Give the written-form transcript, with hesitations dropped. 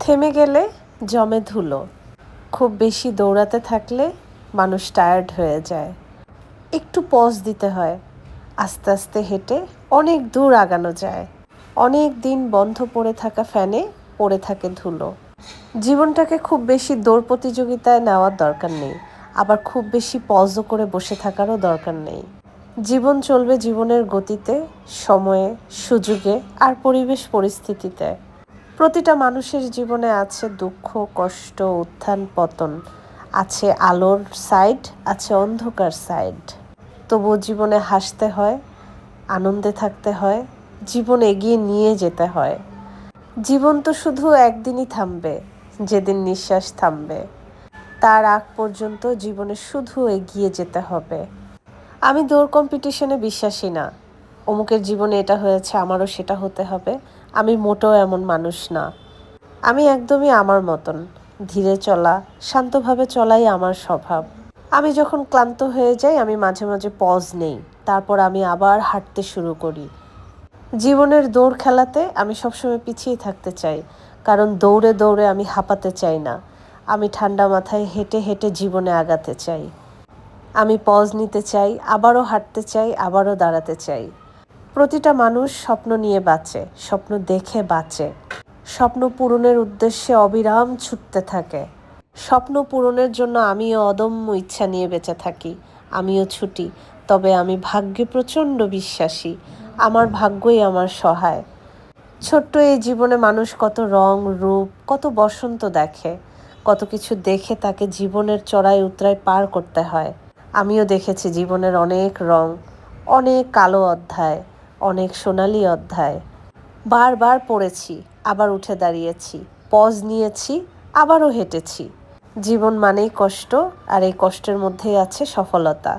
থেমে গেলে জমে ধুলো। খুব বেশি দৌড়াতে থাকলে মানুষ টায়ার্ড হয়ে যায়। একটু পজ দিতে হয়। আস্তে আস্তে হেঁটে অনেক দূর আগানো যায়। অনেক দিন বন্ধ পড়ে থাকা ফ্যানে পড়ে থাকে ধুলো। জীবনটাকে খুব বেশি দৌড় প্রতিযোগিতায় নেওয়ার দরকার নেই, আবার খুব বেশি পজও করে বসে থাকারও দরকার নেই। জীবন চলবে জীবনের গতিতে, সময়ে, সুযোগে আর পরিবেশ পরিস্থিতিতে। প্রতিটা মানুষের জীবনে আছে দুঃখ, কষ্ট, উত্থান, পতন। আছে আলোর সাইড, আছে অন্ধকার সাইড। তবুও জীবনে হাসতে হয়, আনন্দে থাকতে হয়, জীবন এগিয়ে নিয়ে যেতে হয়। জীবন তো শুধু একদিনই থামবে, যেদিন নিঃশ্বাস থামবে। তার আগ পর্যন্ত জীবনে শুধু এগিয়ে যেতে হবে। আমি দৌড় কম্পিটিশনে বিশ্বাসী না। অমুকের জীবনে এটা হয়েছে, আমারও সেটা হতে হবে। আমি মোটেও এমন মানুষ না। আমি একদমই আমার মতন। ধীরে চলা, শান্তভাবে চলাই আমার স্বভাব। আমি যখন ক্লান্ত হয়ে যাই আমি মাঝে মাঝে পজ নেই, তারপর আমি আবার হাঁটতে শুরু করি। জীবনের দৌড় খেলাতে আমি সবসময় পিছিয়ে থাকতে চাই, কারণ দৌড়ে দৌড়ে আমি হাঁপাতে চাই না। আমি ঠান্ডা মাথায় হেঁটে হেঁটে জীবনে আগাতে চাই। আমি পজ নিতে চাই, আবারও হাঁটতে চাই, আবারও দাঁড়াতে চাই। প্রতিটা মানুষ স্বপ্ন নিয়ে বাঁচে, স্বপ্ন দেখে বাঁচে। স্বপ্ন পূরণের উদ্দেশ্যে অবিরাম ছুটতে থাকে। স্বপ্ন পূরণের জন্য আমিও অদম্য ইচ্ছা নিয়ে বেঁচে থাকি। আমিও ছুটি, তবে আমি ভাগ্যে প্রচণ্ড বিশ্বাসী। আমার ভাগ্যই আমার সহায়। ছোট্ট এই জীবনে মানুষ কত রং রূপ, কত বসন্ত দেখে, কত কিছু দেখে তাকে জীবনের চড়াই উতরাই পার করতে হয়। আমিও দেখেছি জীবনের অনেক রং, অনেক কালো অধ্যায়, অনেক সোনালি অধ্যায়। বারবার পড়েছি, আবার উঠে দাঁড়িয়েছি, পজ নিয়েছি, আবারও হেঁটেছি। জীবন মানেই কষ্ট, আর এই কষ্টের মধ্যেই আছে সফলতা।